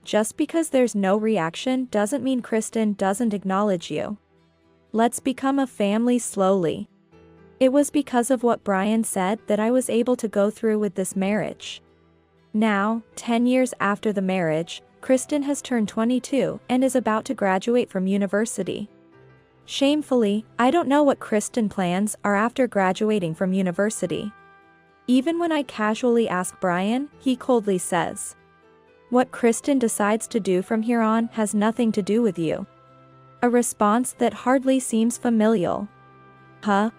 Just because there's no reaction doesn't mean Kristen doesn't acknowledge you. Let's become a family slowly. It was because of what Brian said that I was able to go through with this marriage. Now, 10 years after the marriage, Kristen has turned 22 and is about to graduate from university. Shamefully, I don't know what Kristen plans are after graduating from university. Even when I casually ask Brian, he coldly says, "What Kristen decides to do from here on has nothing to do with you." A response that hardly seems familial. Huh?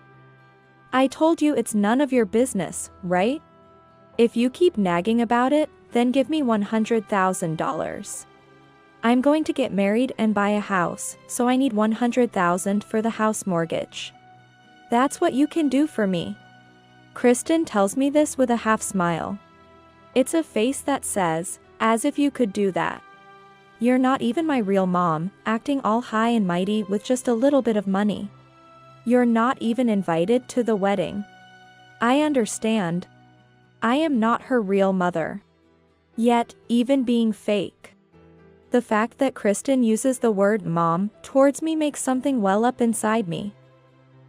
I told you it's none of your business, right? If you keep nagging about it, then give me $100,000. I'm going to get married and buy a house, so I need $100,000 for the house mortgage. That's what you can do for me. Kristen tells me this with a half smile. It's a face that says, as if you could do that. You're not even my real mom, acting all high and mighty with just a little bit of money. You're not even invited to the wedding. I understand. I am not her real mother. Yet, even being fake. The fact that Kristen uses the word mom towards me makes something well up inside me.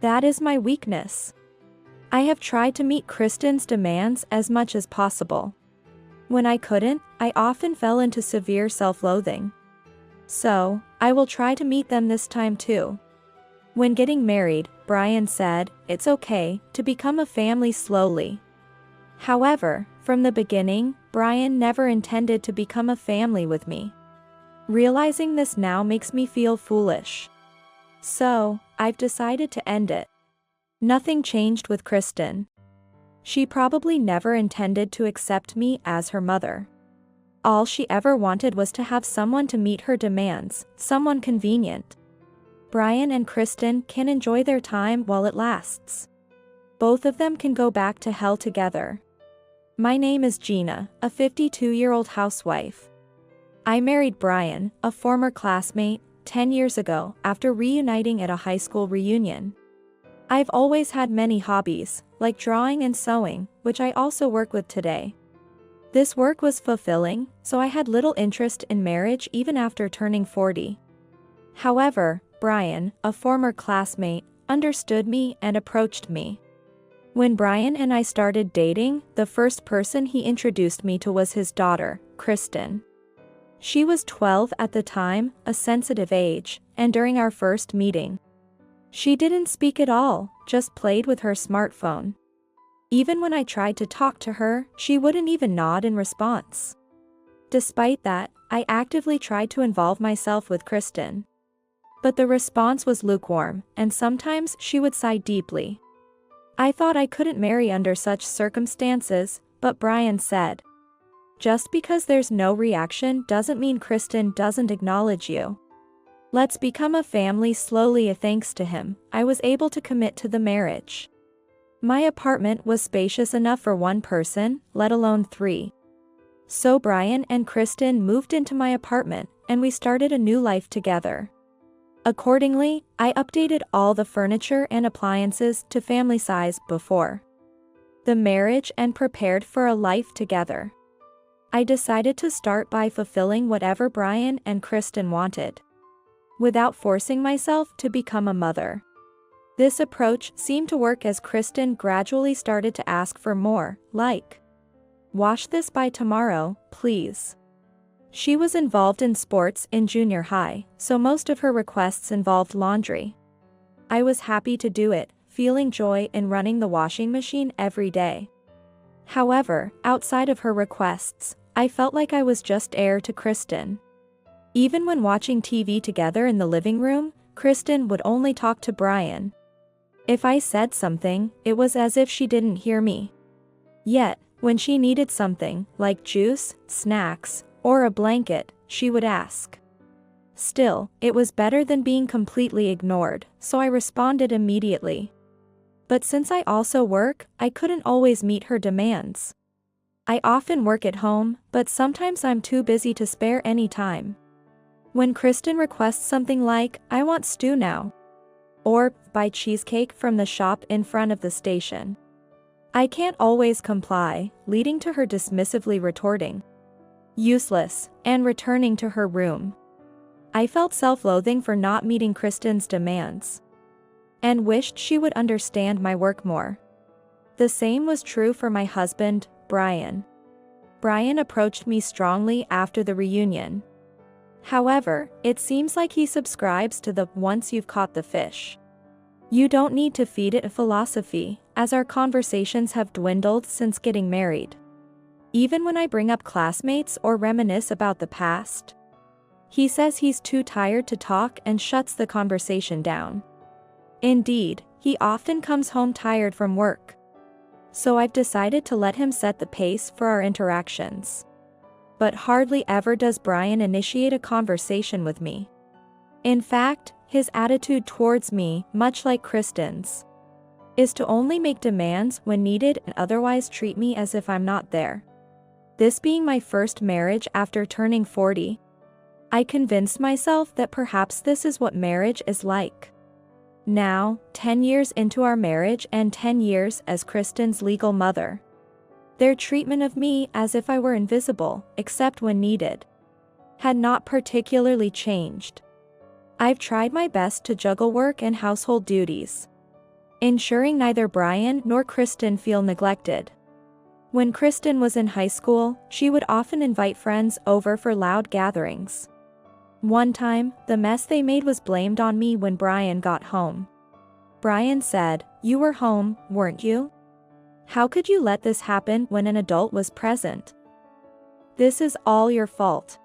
That is my weakness. I have tried to meet Kristen's demands as much as possible. When I couldn't, I often fell into severe self-loathing. So, I will try to meet them this time too. When getting married, Brian said, it's okay to become a family slowly. However, from the beginning, Brian never intended to become a family with me. Realizing this now makes me feel foolish. So, I've decided to end it. Nothing changed with Kristen. She probably never intended to accept me as her mother. All she ever wanted was to have someone to meet her demands, someone convenient. Brian and Kristen can enjoy their time while it lasts. Both of them can go back to hell together. My name is Gina, a 52-year-old housewife. I married Brian, a former classmate, 10 years ago after reuniting at a high school reunion. I've always had many hobbies, like drawing and sewing, which I also work with today. This work was fulfilling, so I had little interest in marriage even after turning 40. However, Brian, a former classmate, understood me and approached me. When Brian and I started dating, the first person he introduced me to was his daughter, Kristen. She was 12 at the time, a sensitive age, and during our first meeting, she didn't speak at all, just played with her smartphone. Even when I tried to talk to her, she wouldn't even nod in response. Despite that, I actively tried to involve myself with Kristen. But the response was lukewarm, and sometimes she would sigh deeply. I thought I couldn't marry under such circumstances, but Brian said, just because there's no reaction doesn't mean Kristen doesn't acknowledge you. Let's become a family slowly. Thanks to him, I was able to commit to the marriage. My apartment was spacious enough for one person, let alone three. So Brian and Kristen moved into my apartment, and we started a new life together. Accordingly, I updated all the furniture and appliances to family size before the marriage and prepared for a life together. I decided to start by fulfilling whatever Brian and Kristen wanted, without forcing myself to become a mother. This approach seemed to work as Kristen gradually started to ask for more, like, "Wash this by tomorrow, please." She was involved in sports in junior high, so most of her requests involved laundry. I was happy to do it, feeling joy in running the washing machine every day. However, outside of her requests, I felt like I was just heir to Kristen. Even when watching TV together in the living room, Kristen would only talk to Brian. If I said something, it was as if she didn't hear me. Yet, when she needed something, like juice, snacks, or a blanket, she would ask. Still, it was better than being completely ignored, so I responded immediately. But since I also work, I couldn't always meet her demands. I often work at home, but sometimes I'm too busy to spare any time. When Kristen requests something like, "I want stew now," or "buy cheesecake from the shop in front of the station," I can't always comply, leading to her dismissively retorting, useless, and returning to her room. I felt self-loathing for not meeting Kristen's demands, and wished she would understand my work more. The same was true for my husband, Brian. Brian approached me strongly after the reunion. However, it seems like he subscribes to the "once you've caught the fish, you don't need to feed it" philosophy, as our conversations have dwindled since getting married. Even when I bring up classmates or reminisce about the past, he says he's too tired to talk and shuts the conversation down. Indeed, he often comes home tired from work. So I've decided to let him set the pace for our interactions. But hardly ever does Brian initiate a conversation with me. In fact, his attitude towards me, much like Kristen's, is to only make demands when needed and otherwise treat me as if I'm not there. This being my first marriage after turning 40, I convinced myself that perhaps this is what marriage is like. Now, 10 years into our marriage and 10 years as Kristen's legal mother, their treatment of me as if I were invisible, except when needed, had not particularly changed. I've tried my best to juggle work and household duties, ensuring neither Brian nor Kristen feel neglected. When Kristen was in high school, she would often invite friends over for loud gatherings. One time, the mess they made was blamed on me when Brian got home. Brian said, "You were home, weren't you? How could you let this happen when an adult was present? This is all your fault.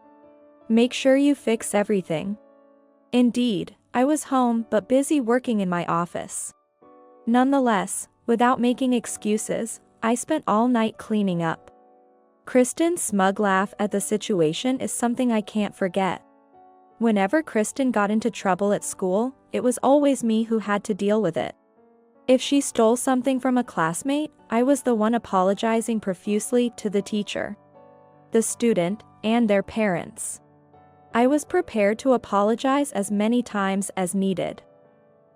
Make sure you fix everything." Indeed, I was home but busy working in my office. Nonetheless, without making excuses, I spent all night cleaning up. Kristen's smug laugh at the situation is something I can't forget. Whenever Kristen got into trouble at school, it was always me who had to deal with it. If she stole something from a classmate, I was the one apologizing profusely to the teacher, the student, and their parents. I was prepared to apologize as many times as needed.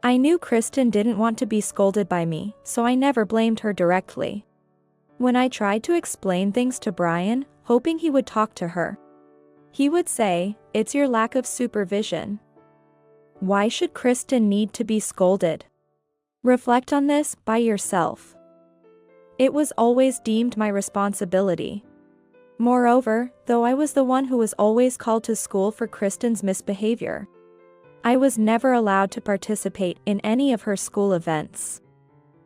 I knew Kristen didn't want to be scolded by me, so I never blamed her directly. When I tried to explain things to Brian, hoping he would talk to her, he would say, "It's your lack of supervision. Why should Kristen need to be scolded? Reflect on this by yourself." It was always deemed my responsibility. Moreover, though I was the one who was always called to school for Kristen's misbehavior, I was never allowed to participate in any of her school events.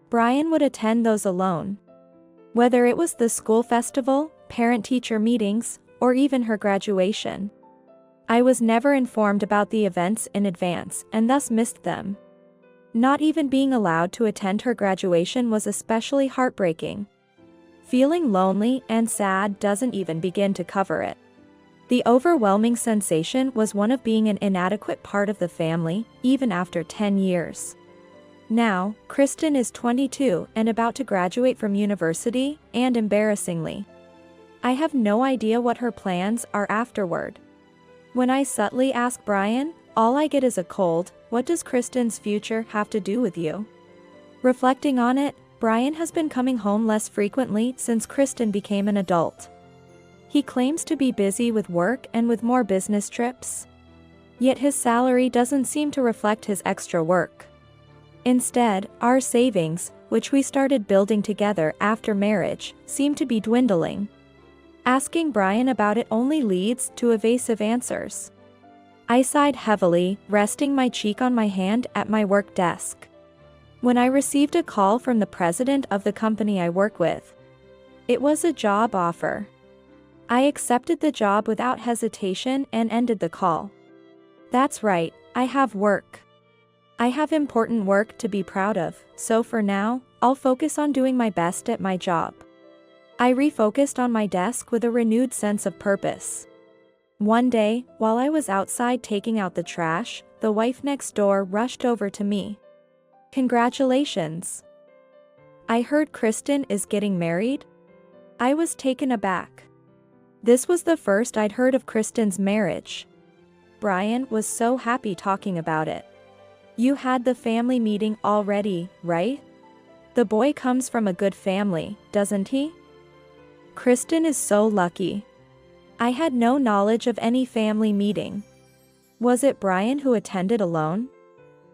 Brian would attend those alone. Whether it was the school festival, parent-teacher meetings, or even her graduation, I was never informed about the events in advance and thus missed them. Not even being allowed to attend her graduation was especially heartbreaking. Feeling lonely and sad doesn't even begin to cover it. The overwhelming sensation was one of being an inadequate part of the family, even after 10 years. Now, Kristen is 22 and about to graduate from university, and embarrassingly, I have no idea what her plans are afterward. When I subtly ask Brian, all I get is a cold, "What does Kristen's future have to do with you?" Reflecting on it, Brian has been coming home less frequently since Kristen became an adult. He claims to be busy with work and with more business trips. Yet his salary doesn't seem to reflect his extra work. Instead, our savings, which we started building together after marriage, seem to be dwindling. Asking Brian about it only leads to evasive answers. I sighed heavily, resting my cheek on my hand at my work desk, when I received a call from the president of the company I work with. It was a job offer. I accepted the job without hesitation and ended the call. That's right, I have work. I have important work to be proud of, so for now, I'll focus on doing my best at my job. I refocused on my desk with a renewed sense of purpose. One day, while I was outside taking out the trash, the wife next door rushed over to me. "Congratulations. I heard Kristen is getting married?" I was taken aback. This was the first I'd heard of Kristen's marriage. Brian was so happy talking about it. "You had the family meeting already, right? The boy comes from a good family, doesn't he? Kristen is so lucky." I had no knowledge of any family meeting. Was it Brian who attended alone?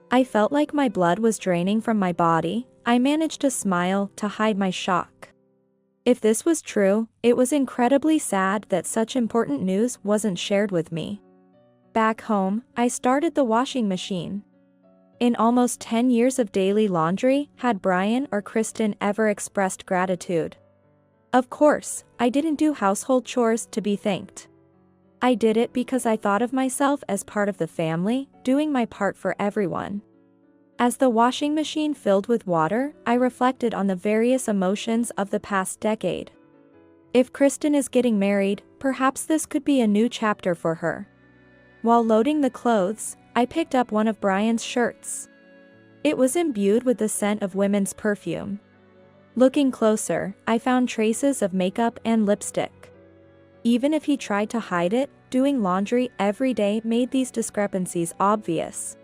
I felt like my blood was draining from my body. I managed to smile to hide my shock. If this was true, it was incredibly sad that such important news wasn't shared with me. Back home, I started the washing machine. In almost 10 years of daily laundry, had Brian or Kristen ever expressed gratitude? Of course, I didn't do household chores to be thanked. I did it because I thought of myself as part of the family, doing my part for everyone. As the washing machine filled with water, I reflected on the various emotions of the past decade. If Kristen is getting married, perhaps this could be a new chapter for her. While loading the clothes, I picked up one of Brian's shirts. It was imbued with the scent of women's perfume. Looking closer, I found traces of makeup and lipstick. Even if he tried to hide it, doing laundry every day made these discrepancies obvious.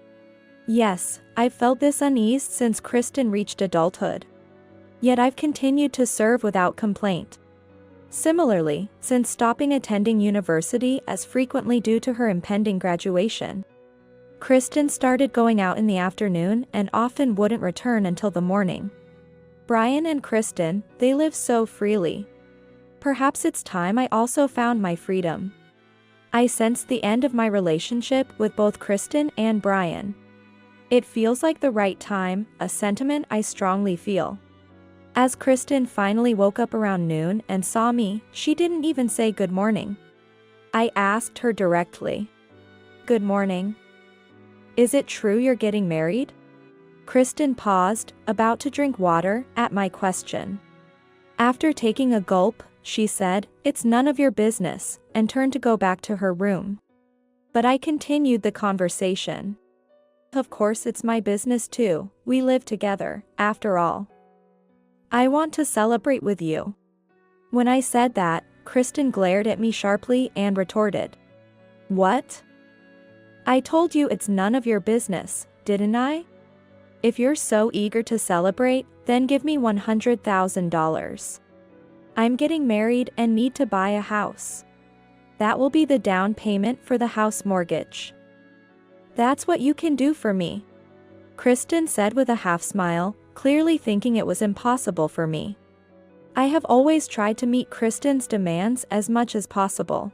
Yes, I've felt this unease since Kristen reached adulthood. Yet I've continued to serve without complaint. Similarly, since stopping attending university as frequently due to her impending graduation, Kristen started going out in the afternoon and often wouldn't return until the morning. Brian and Kristen, they live so freely. Perhaps it's time I also found my freedom. I sense the end of my relationship with both Kristen and Brian. It feels like the right time, a sentiment I strongly feel. As Kristen finally woke up around noon and saw me, she didn't even say good morning. I asked her directly. Good morning. Is it true you're getting married? Kristen paused, about to drink water, at my question. After taking a gulp, she said, "It's none of your business," and turned to go back to her room. But I continued the conversation. Of course it's my business too, we live together, after all. I want to celebrate with you. When I said that, Kristen glared at me sharply and retorted. What? I told you it's none of your business, didn't I? If you're so eager to celebrate, then give me $100,000. I'm getting married and need to buy a house. That will be the down payment for the house mortgage. That's what you can do for me, Kristen said with a half smile, clearly thinking it was impossible for me. I have always tried to meet Kristen's demands as much as possible.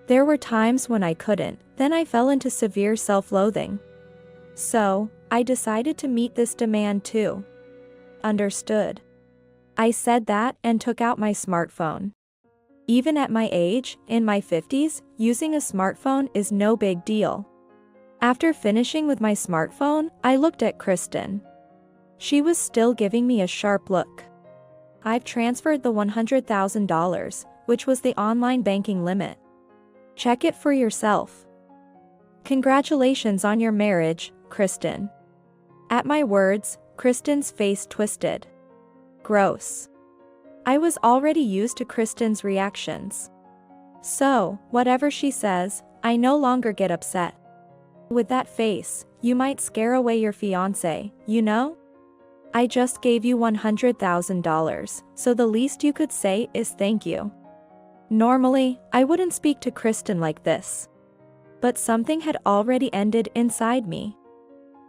There were times when I couldn't, then I fell into severe self-loathing. So, I decided to meet this demand too. Understood. I said that and took out my smartphone. Even at my age, in my 50s, using a smartphone is no big deal. After finishing with my smartphone, I looked at Kristen. She was still giving me a sharp look. I've transferred the $100,000, which was the online banking limit. Check it for yourself. Congratulations on your marriage, Kristen. At my words, Kristen's face twisted. Gross. I was already used to Kristen's reactions. So, whatever she says, I no longer get upset. With that face, you might scare away your fiancé, you know? I just gave you $100,000, so the least you could say is thank you. Normally, I wouldn't speak to Kristen like this. But something had already ended inside me.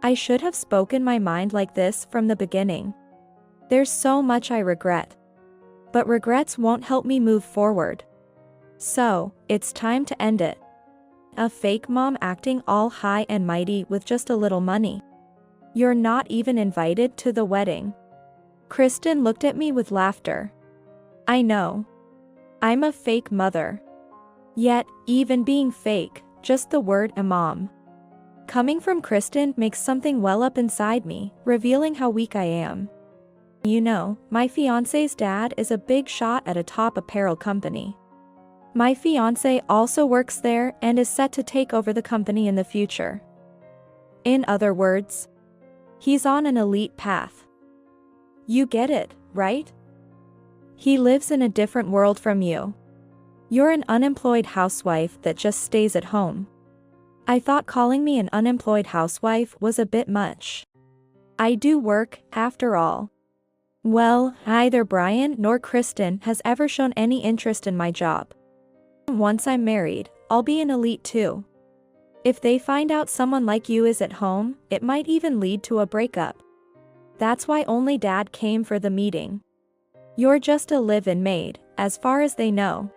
I should have spoken my mind like this from the beginning. There's so much I regret. But regrets won't help me move forward. So, it's time to end it. A fake mom acting all high and mighty with just a little money. You're not even invited to the wedding. Kristen looked at me with laughter. I know. I'm a fake mother. Yet, even being fake, just the word mom coming from Kristen makes something well up inside me, revealing how weak I am. You know, my fiancé's dad is a big shot at a top apparel company. My fiancé also works there and is set to take over the company in the future. In other words, he's on an elite path. You get it, right? He lives in a different world from you. You're an unemployed housewife that just stays at home. I thought calling me an unemployed housewife was a bit much. I do work, after all. Well, neither Brian nor Kristen has ever shown any interest in my job. Once I'm married, I'll be an elite too. If they find out someone like you is at home, it might even lead to a breakup. That's why only Dad came for the meeting. You're just a live-in maid, as far as they know.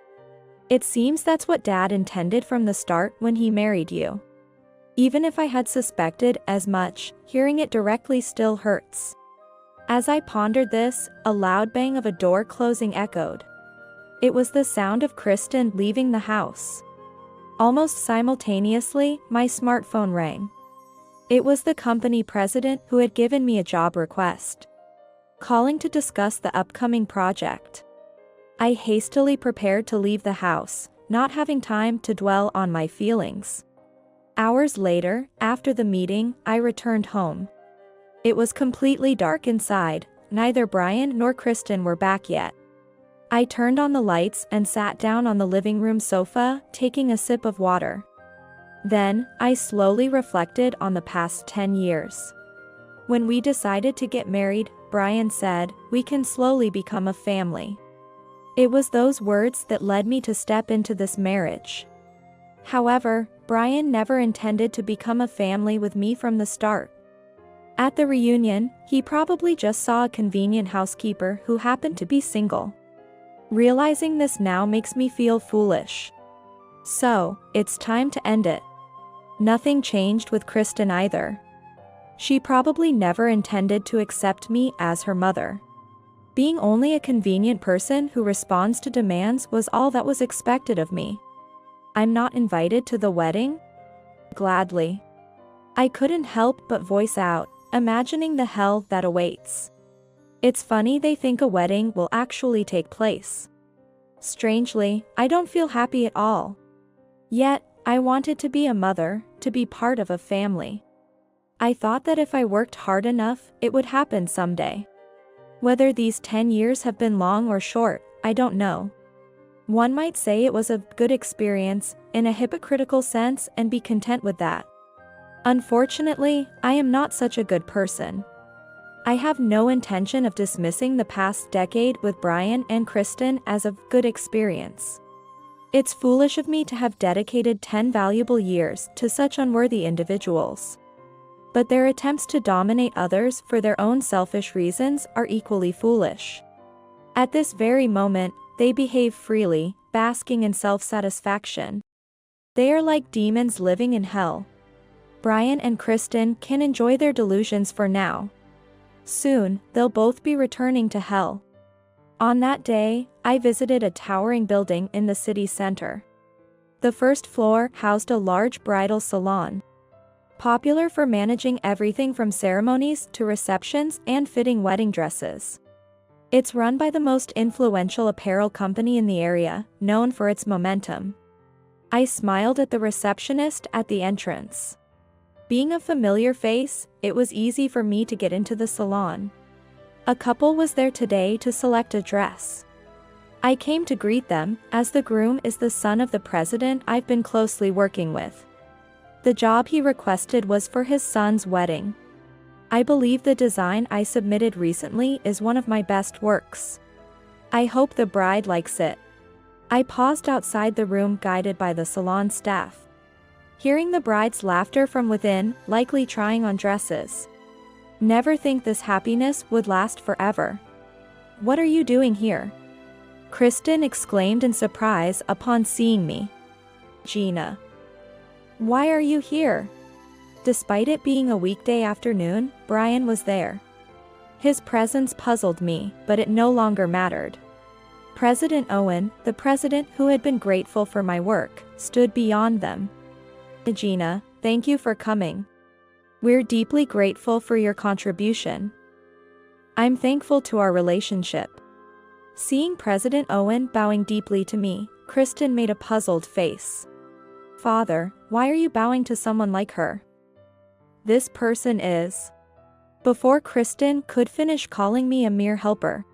It seems that's what Dad intended from the start when he married you. Even if I had suspected as much, hearing it directly still hurts. As I pondered this, a loud bang of a door closing echoed. It was the sound of Kristen leaving the house. Almost simultaneously, my smartphone rang. It was the company president who had given me a job request, calling to discuss the upcoming project. I hastily prepared to leave the house, not having time to dwell on my feelings. Hours later, after the meeting, I returned home. It was completely dark inside, neither Brian nor Kristen were back yet. I turned on the lights and sat down on the living room sofa, taking a sip of water. Then, I slowly reflected on the past 10 years. When we decided to get married, Brian said, "We can slowly become a family." It was those words that led me to step into this marriage. However, Brian never intended to become a family with me from the start. At the reunion, he probably just saw a convenient housekeeper who happened to be single. Realizing this now makes me feel foolish. So, it's time to end it. Nothing changed with Kristen either. She probably never intended to accept me as her mother. Being only a convenient person who responds to demands was all that was expected of me. I'm not invited to the wedding? Gladly. I couldn't help but voice out, imagining the hell that awaits. It's funny they think a wedding will actually take place. Strangely, I don't feel happy at all. Yet, I wanted to be a mother, to be part of a family. I thought that if I worked hard enough, it would happen someday. Whether these 10 years have been long or short, I don't know. One might say it was a good experience, in a hypocritical sense, and be content with that. Unfortunately, I am not such a good person. I have no intention of dismissing the past decade with Brian and Kristen as a good experience. It's foolish of me to have dedicated 10 valuable years to such unworthy individuals. But their attempts to dominate others for their own selfish reasons are equally foolish. At this very moment, they behave freely, basking in self-satisfaction. They are like demons living in hell. Brian and Kristen can enjoy their delusions for now. Soon, they'll both be returning to hell. On that day, I visited a towering building in the city center. The first floor housed a large bridal salon, popular for managing everything from ceremonies to receptions and fitting wedding dresses. It's run by the most influential apparel company in the area, known for its momentum. I smiled at the receptionist at the entrance. Being a familiar face, it was easy for me to get into the salon. A couple was there today to select a dress. I came to greet them, as the groom is the son of the president I've been closely working with. The job he requested was for his son's wedding. I believe the design I submitted recently is one of my best works. I hope the bride likes it. I paused outside the room guided by the salon staff, hearing the bride's laughter from within, likely trying on dresses. Never think this happiness would last forever. "What are you doing here?" Kristen exclaimed in surprise upon seeing me. "Gina. Why are you here?" Despite it being a weekday afternoon, Brian was there. His presence puzzled me, but it no longer mattered. President Owen, the president who had been grateful for my work, stood beyond them. "Gina, thank you for coming. We're deeply grateful for your contribution. I'm thankful to our relationship." Seeing President Owen bowing deeply to me, Kristen made a puzzled face. "Father, why are you bowing to someone like her? This person is..." Before Kristen could finish calling me a mere helper,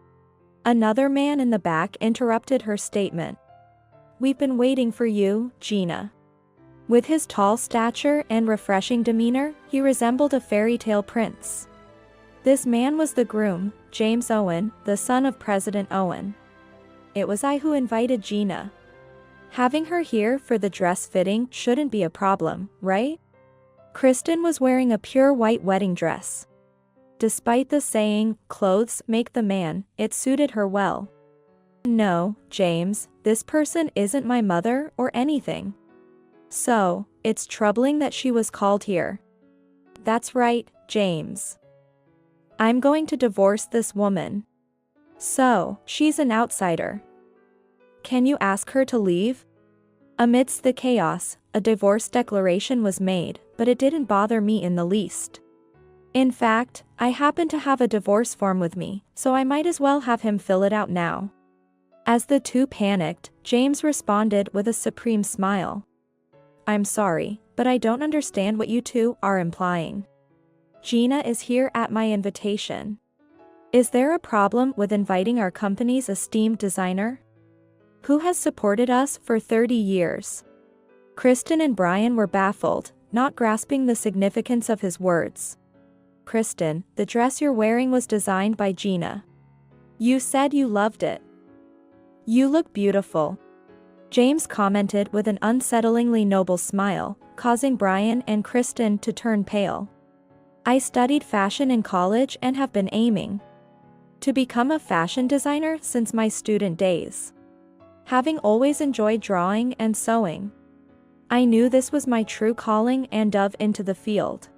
another man in the back interrupted her statement. "We've been waiting for you, Gina." With his tall stature and refreshing demeanor, he resembled a fairy tale prince. This man was the groom, James Owen, the son of President Owen. "It was I who invited Gina. Having her here for the dress fitting shouldn't be a problem, right? Kristen was wearing a pure white wedding dress. Despite the saying, clothes make the man, it suited her well. No, James, this person isn't my mother or anything. So, it's troubling that she was called here. That's right, James. I'm going to divorce this woman. So, she's an outsider. Can you ask her to leave? Amidst the chaos, a divorce declaration was made, but it didn't bother me in the least. In fact, I happen to have a divorce form with me, so I might as well have him fill it out now. As the two panicked, James responded with a supreme smile. I'm sorry, but I don't understand what you two are implying. Gina is here at my invitation. Is there a problem with inviting our company's esteemed designer, who has supported us for 30 years? Kristen and Brian were baffled, not grasping the significance of his words. Kristen, the dress you're wearing was designed by Gina. You said you loved it. You look beautiful. James commented with an unsettlingly noble smile, causing Brian and Kristen to turn pale. I studied fashion in college and have been aiming to become a fashion designer since my student days. Having always enjoyed drawing and sewing, I knew this was my true calling and dove into the field.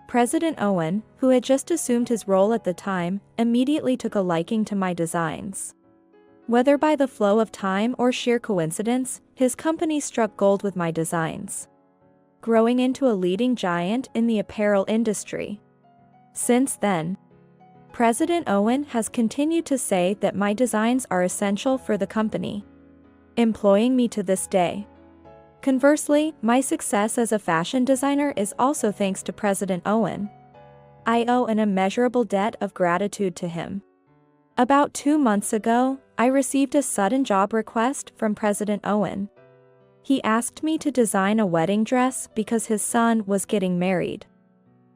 President Owen, who had just assumed his role at the time, immediately took a liking to my designs. Whether by the flow of time or sheer coincidence, his company struck gold with my designs, growing into a leading giant in the apparel industry. Since then, President Owen has continued to say that my designs are essential for the company, employing me to this day. Conversely, my success as a fashion designer is also thanks to President Owen. I owe an immeasurable debt of gratitude to him. About 2 months ago, I received a sudden job request from President Owen. He asked me to design a wedding dress because his son was getting married.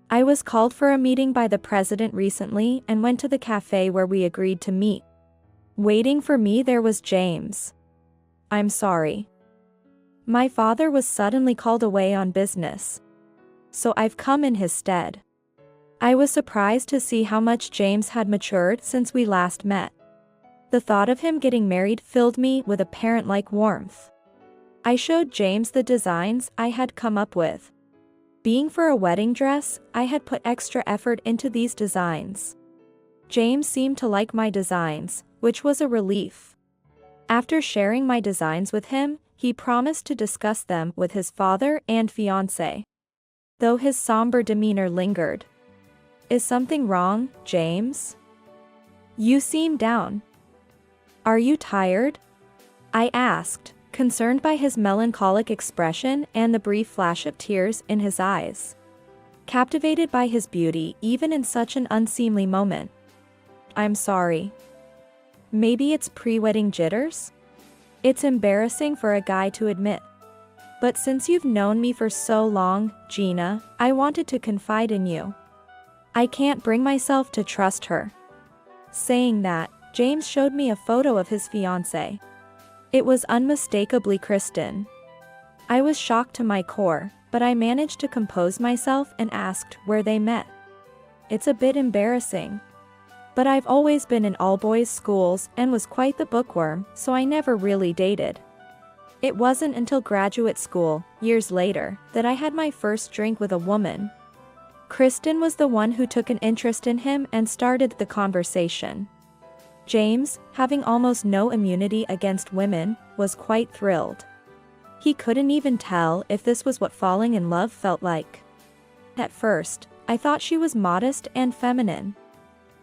I was called for a meeting by the president recently and went to the cafe where we agreed to meet. Waiting for me there was James. I'm sorry. My father was suddenly called away on business, so I've come in his stead. I was surprised to see how much James had matured since we last met. The thought of him getting married filled me with a parent-like warmth. I showed James the designs I had come up with. Being for a wedding dress, I had put extra effort into these designs. James seemed to like my designs, which was a relief. After sharing my designs with him, he promised to discuss them with his father and fiancé, though his somber demeanor lingered. Is something wrong, James? You seem down. Are you tired? I asked, concerned by his melancholic expression and the brief flash of tears in his eyes. Captivated by his beauty even in such an unseemly moment. I'm sorry. Maybe it's pre-wedding jitters? It's embarrassing for a guy to admit. But since you've known me for so long, Gina, I wanted to confide in you. I can't bring myself to trust her. Saying that, James showed me a photo of his fiancée. It was unmistakably Kristen. I was shocked to my core, but I managed to compose myself and asked where they met. It's a bit embarrassing. But I've always been in all-boys schools and was quite the bookworm, so I never really dated. It wasn't until graduate school, years later, that I had my first drink with a woman. Kristen was the one who took an interest in him and started the conversation. James, having almost no immunity against women, was quite thrilled. He couldn't even tell if this was what falling in love felt like. At first, I thought she was modest and feminine.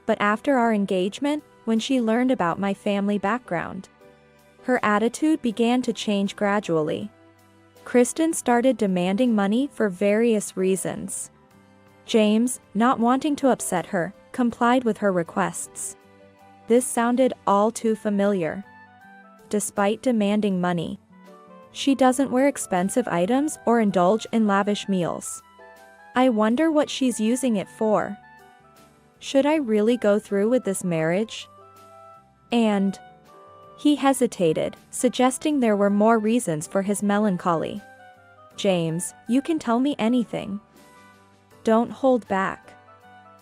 But after our engagement, when she learned about my family background, her attitude began to change gradually. Kristen started demanding money for various reasons. James, not wanting to upset her, complied with her requests. This sounded all too familiar. Despite demanding money, she doesn't wear expensive items or indulge in lavish meals. I wonder what she's using it for. Should I really go through with this marriage? And He hesitated, suggesting there were more reasons for his melancholy. James, you can tell me anything. Don't hold back.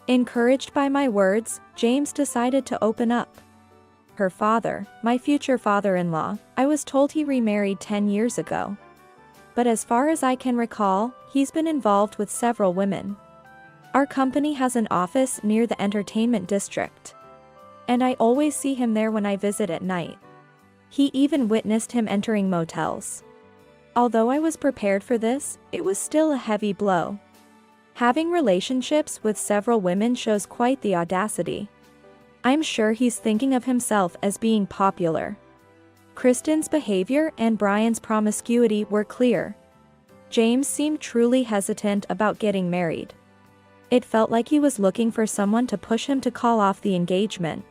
Encouraged by my words, James decided to open up. Her father, my future father-in-law, I was told he remarried 10 years ago. But as far as I can recall, he's been involved with several women. Our company has an office near the entertainment district. And I always see him there when I visit at night. He even witnessed him entering motels. Although I was prepared for this, it was still a heavy blow. Having relationships with several women shows quite the audacity. I'm sure he's thinking of himself as being popular. Kristen's behavior and Brian's promiscuity were clear. James seemed truly hesitant about getting married. It felt like he was looking for someone to push him to call off the engagement.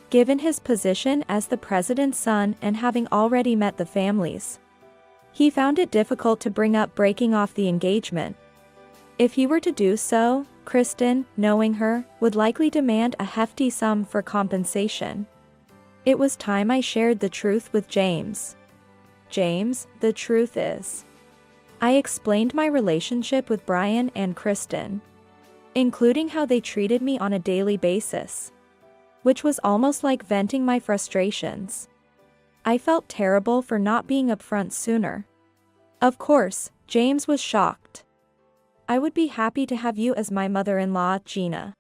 Given his position as the president's son and having already met the families, he found it difficult to bring up breaking off the engagement. If he were to do so, Kristen, knowing her, would likely demand a hefty sum for compensation. It was time I shared the truth with James. James, the truth is, I explained my relationship with Brian and Kristen, including how they treated me on a daily basis, which was almost like venting my frustrations. I felt terrible for not being upfront sooner. Of course, James was shocked. I would be happy to have you as my mother-in-law, Gina.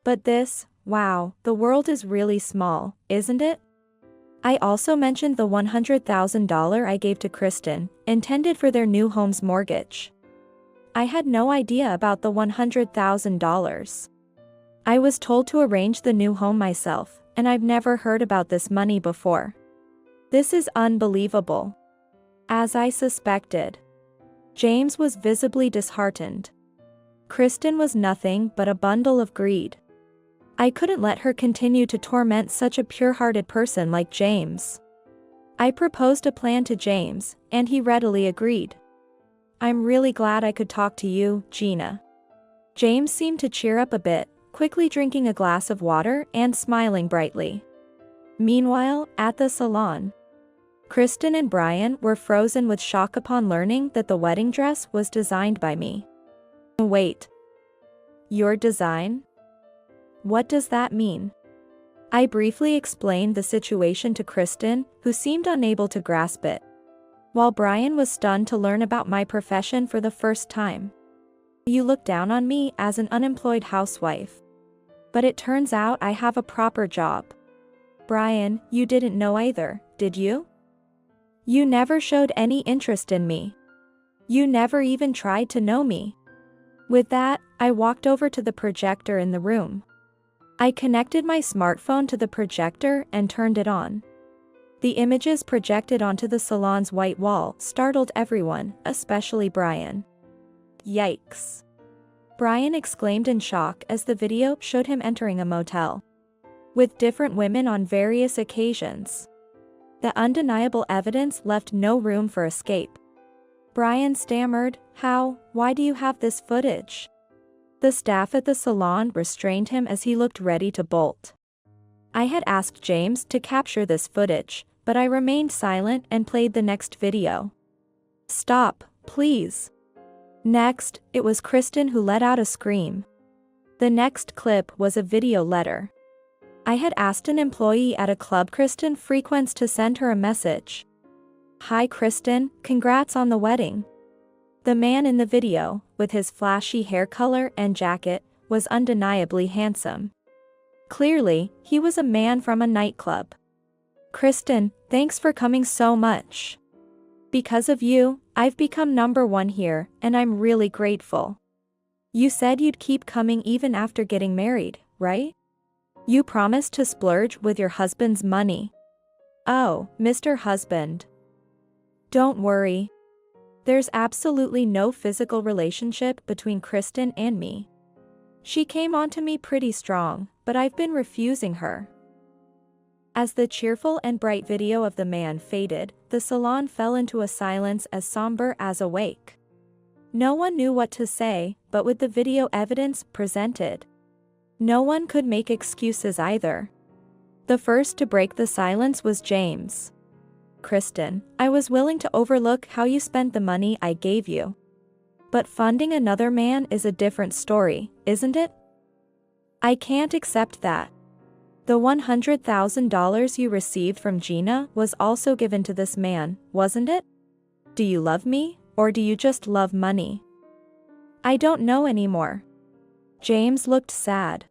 But this, wow, the world is really small, isn't it? I also mentioned the $100,000 I gave to Kristen, intended for their new home's mortgage. I had no idea about the $100,000. I was told to arrange the new home myself, and I've never heard about this money before. This is unbelievable. As I suspected. James was visibly disheartened. Kristen was nothing but a bundle of greed. I couldn't let her continue to torment such a pure-hearted person like James. I proposed a plan to James, and he readily agreed. I'm really glad I could talk to you, Gina. James seemed to cheer up a bit, quickly drinking a glass of water and smiling brightly. Meanwhile, at the salon, Kristen and Brian were frozen with shock upon learning that the wedding dress was designed by me. Wait. Your design? What does that mean? I briefly explained the situation to Kristen, who seemed unable to grasp it, while Brian was stunned to learn about my profession for the first time. You look down on me as an unemployed housewife. But it turns out I have a proper job. Brian, you didn't know either, did you? You never showed any interest in me. You never even tried to know me. With that, I walked over to the projector in the room. I connected my smartphone to the projector and turned it on. The images projected onto the salon's white wall startled everyone, especially Brian. Yikes. Brian exclaimed in shock as the video showed him entering a motel with different women on various occasions. The undeniable evidence left no room for escape. Brian stammered, why do you have this footage? The staff at the salon restrained him as he looked ready to bolt. I had asked James to capture this footage, but I remained silent and played the next video. Stop, please. Next, it was Kristen who let out a scream. The next clip was a video letter. I had asked an employee at a club Kristen frequents to send her a message. Hi Kristen, congrats on the wedding. The man in the video, with his flashy hair color and jacket, was undeniably handsome. Clearly, he was a man from a nightclub. Kristen, thanks for coming so much. Because of you, I've become #1 here, and I'm really grateful. You said you'd keep coming even after getting married, right? You promised to splurge with your husband's money. Oh, Mr. Husband. Don't worry. There's absolutely no physical relationship between Kristen and me. She came onto me pretty strong, but I've been refusing her. As the cheerful and bright video of the man faded, the salon fell into a silence as somber as a wake. No one knew what to say, but with the video evidence presented, no one could make excuses either. The first to break the silence was James. Kristen, I was willing to overlook how you spent the money I gave you. But funding another man is a different story, isn't it? I can't accept that. The $100,000 you received from Gina was also given to this man, wasn't it? Do you love me, or do you just love money? I don't know anymore. James looked sad.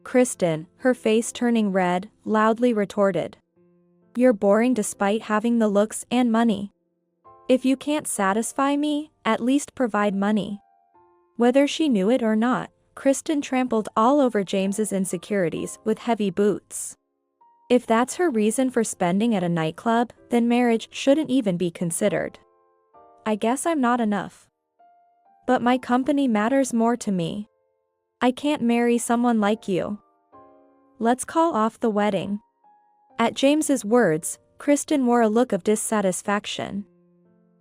Kristen, her face turning red, loudly retorted. You're boring despite having the looks and money. If you can't satisfy me, at least provide money. Whether she knew it or not, Kristen trampled all over James's insecurities with heavy boots. If that's her reason for spending at a nightclub, then marriage shouldn't even be considered. I guess I'm not enough. But my company matters more to me. I can't marry someone like you. Let's call off the wedding. At James's words, Kristen wore a look of dissatisfaction.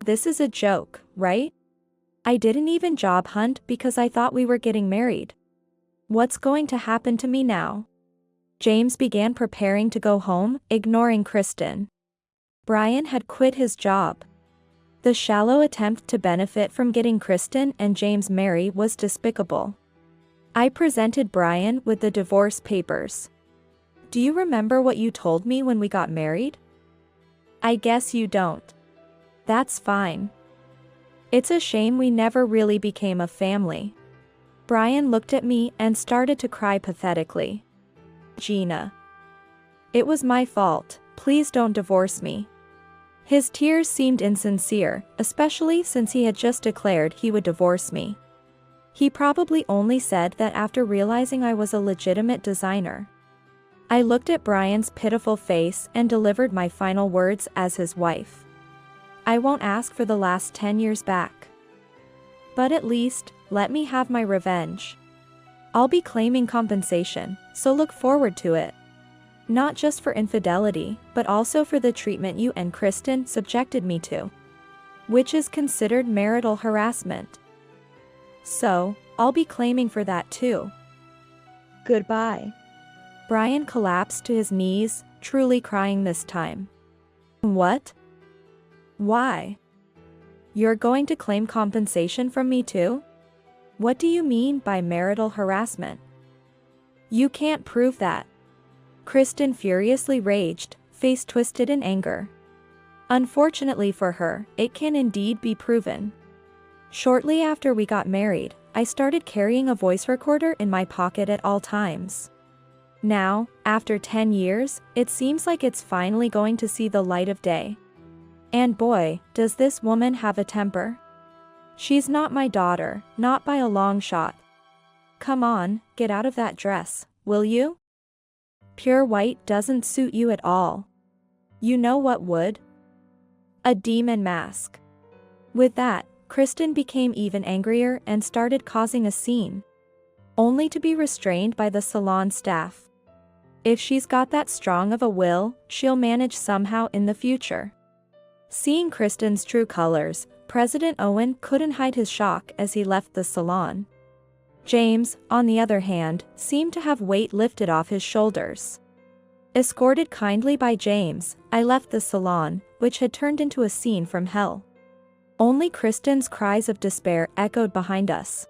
This is a joke, right? I didn't even job hunt because I thought we were getting married. What's going to happen to me now? James began preparing to go home, ignoring Kristen. Brian had quit his job. The shallow attempt to benefit from getting Kristen and James married was despicable. I presented Brian with the divorce papers. Do you remember what you told me when we got married? I guess you don't. That's fine. It's a shame we never really became a family. Brian looked at me and started to cry pathetically. Gina. It was my fault, please don't divorce me. His tears seemed insincere, especially since he had just declared he would divorce me. He probably only said that after realizing I was a legitimate designer. I looked at Brian's pitiful face and delivered my final words as his wife. I won't ask for the last 10 years back. But at least, let me have my revenge. I'll be claiming compensation, so look forward to it. Not just for infidelity, but also for the treatment you and Kristen subjected me to. Which is considered marital harassment. So, I'll be claiming for that too. Goodbye. Brian collapsed to his knees, truly crying this time. What? Why? You're going to claim compensation from me too? What do you mean by marital harassment? You can't prove that. Kristen furiously raged, face twisted in anger. Unfortunately for her, it can indeed be proven. Shortly after we got married, I started carrying a voice recorder in my pocket at all times. Now, after 10 years, it seems like it's finally going to see the light of day. And boy, does this woman have a temper. She's not my daughter, not by a long shot. Come on, get out of that dress, will you? Pure white doesn't suit you at all. You know what would? A demon mask. With that, Kristen became even angrier and started causing a scene. Only to be restrained by the salon staff. If she's got that strong of a will, she'll manage somehow in the future. Seeing Kristen's true colors, President Owen couldn't hide his shock as he left the salon. James, on the other hand, seemed to have weight lifted off his shoulders. Escorted kindly by James, I left the salon, which had turned into a scene from hell. Only Kristen's cries of despair echoed behind us.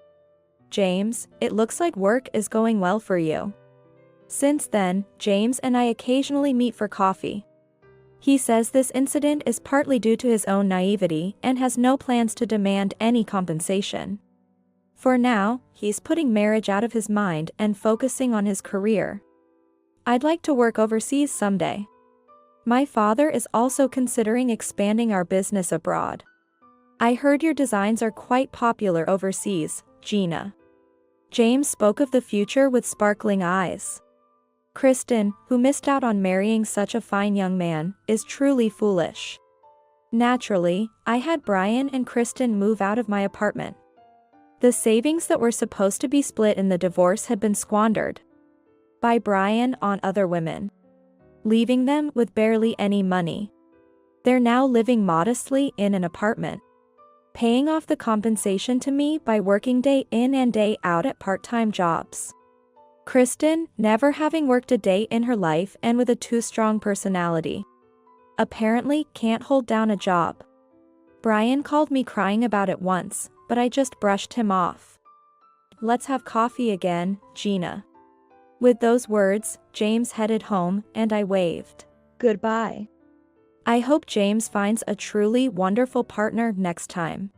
James, it looks like work is going well for you. Since then, James and I occasionally meet for coffee. He says this incident is partly due to his own naivety and has no plans to demand any compensation. For now, he's putting marriage out of his mind and focusing on his career. I'd like to work overseas someday. My father is also considering expanding our business abroad. I heard your designs are quite popular overseas, Gina. James spoke of the future with sparkling eyes. Kristen, who missed out on marrying such a fine young man, is truly foolish. Naturally, I had Brian and Kristen move out of my apartment. The savings that were supposed to be split in the divorce had been squandered by Brian on other women, leaving them with barely any money. They're now living modestly in an apartment, paying off the compensation to me by working day in and day out at part-time jobs. Kristen, never having worked a day in her life and with a too strong personality. Apparently can't hold down a job. Brian called me crying about it once, but I just brushed him off. Let's have coffee again, Gina. With those words, James headed home, and I waved goodbye. I hope James finds a truly wonderful partner next time.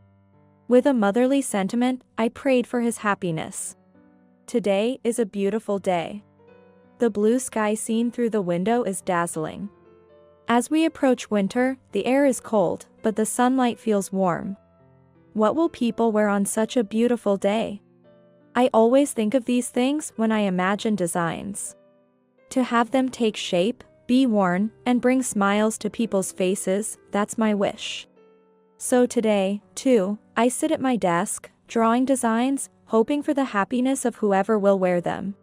With a motherly sentiment, I prayed for his happiness. Today is a beautiful day. The blue sky seen through the window is dazzling. As we approach winter, the air is cold, but the sunlight feels warm. What will people wear on such a beautiful day? I always think of these things when I imagine designs. To have them take shape, be worn, and bring smiles to people's faces, that's my wish. So today, too, I sit at my desk, drawing designs, hoping for the happiness of whoever will wear them.